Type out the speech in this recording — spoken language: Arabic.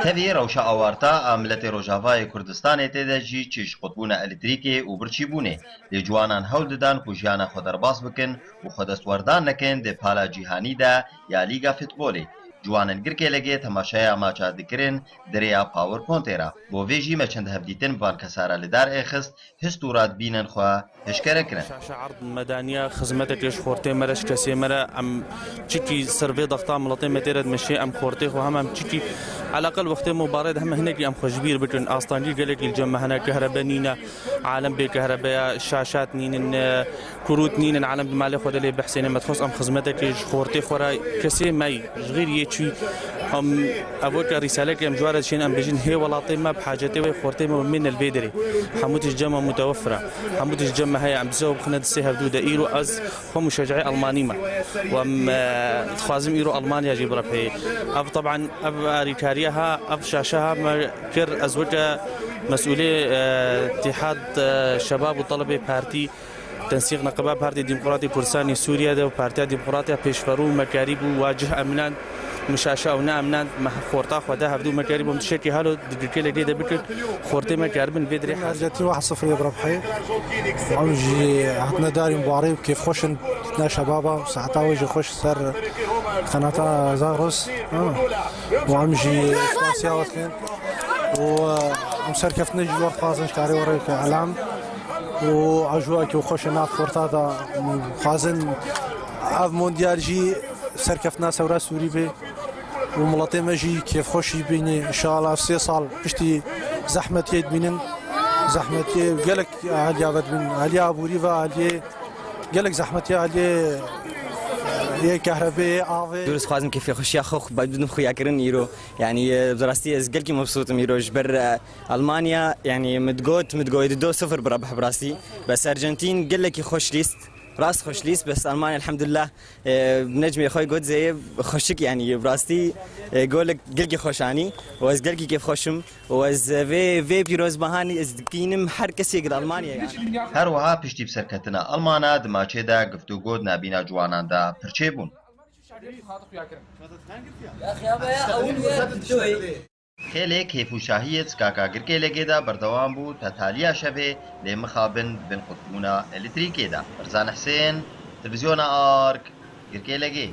تەوی ڕەوشە ئاوارتا ئاملەتی ڕۆژاڤای کوردستانی تێدا جی چێژ قوتبوونە ئەلکتریکێ و برچی بوونێ لێ جوانان هەوڵ دەدان و ژیانە خۆ دەرباس بکەن و خۆدەستوەردان نەکەن دێ پالا جیهانیدا یا لیگا فوتبۆلێ جوانن گرکێ لەگێ تەماشای ئاماچا دکردن دەرەیا پاوەر پۆنتێرا بۆ vێژی مەچەند هەفدیتن بان کەسارە لەدار ئێخست هست و ڕادبینن خوا هشکەرەکرن شاشة عرض مدانية خدمتك ليش خورتي مرش كسي مرة أم تشيكي سيرفي ضغطا ملطي متيرد مشي أم خورتي وهم أم تشيكي على الأقل وقت مباراة هم هناك أم خجبير بكن أصلا قال لك الجمع هنا كهرباء نينا عالم بكهرباء شاشات نين كروت نين عالم بمالي خد اللي بحسين ما تخص أم خدمتك ليش خورتي خورا كسي ماي غير يتشي أم أبوك رسالة كم جوار شين أم بيجين هي ولاطي ما بحاجتي وخورتي من البيدري حموت الجمع متوفرة حموت الجمع هي عم بزوب خند السيها بدودة إيرو أز هم مشجعي ألماني ما وم خوازم إيرو ألمانيا جيب ربحي أب طبعا أب ريكاريها أب شاشها ما كر أزوجة مسؤولي اتحاد شباب وطلبة بارتي تنسيق نقابة بارتي ديمقراطي كردستاني سوريا ده وبارتي ديمقراطية بيشفرو مكاريب وواجه أمنان مشاشة ونا أمنان ما خورتا خدا هبدو مكاريب ومتشكي هالو دكيلة جديدة بكر خورتي مكاربن بدري جاتي 1-0 بربحي وعمجي عطنا داري مباري وكيف خوشن تنا شبابا ساعتها وجه خوش سر قناة زاغروس وعمجي فرنسيا وكين ومسر كيف نجي ورا خازن شتاري وريك علام وعجواك وخوش ناف خورتا خازن عف مونديال جي سركفنا سورة سوري بي وملاطي ماجي كيف خوشي بيني ان شاء الله في 6 صال بشتي زحمة يد بينن زحمة قالك عليا بد من عليا ابو ريفا علي قالك زحمة علي هي كهرباء عافية دروس خوازم كيف يخش ياخخ بدون خويا كرن يرو يعني براستي از قلكي مبسوط ميرو جبر المانيا يعني متقود 2-0 بربح براسي بس ارجنتين قال لك يخش ليست راس خوش ليس بس المانيا الحمد لله بنجم يا اخوي قد زي خوشك يعني براستي قولك قلقي خوشاني واز قلقي كيف خوشم واز في بيروز بهاني از دكينم هر كسي يقدر المانيا يعني هەروەها پشتی بسەرکەتنە ئەڵمانە دماچێدا گفتوگۆت نابینا جواناندا پرچێ بوون خێلێک هێفوشاهیت کاکاگرکێ لەگێدا بەردەوام بوو تەتالیا شەوێ لێ مخابن بن قوتبوونە ئەلکتریکێدا بەرزان حسێن تلڤیزیۆنە ئارک گرکێ لەگێ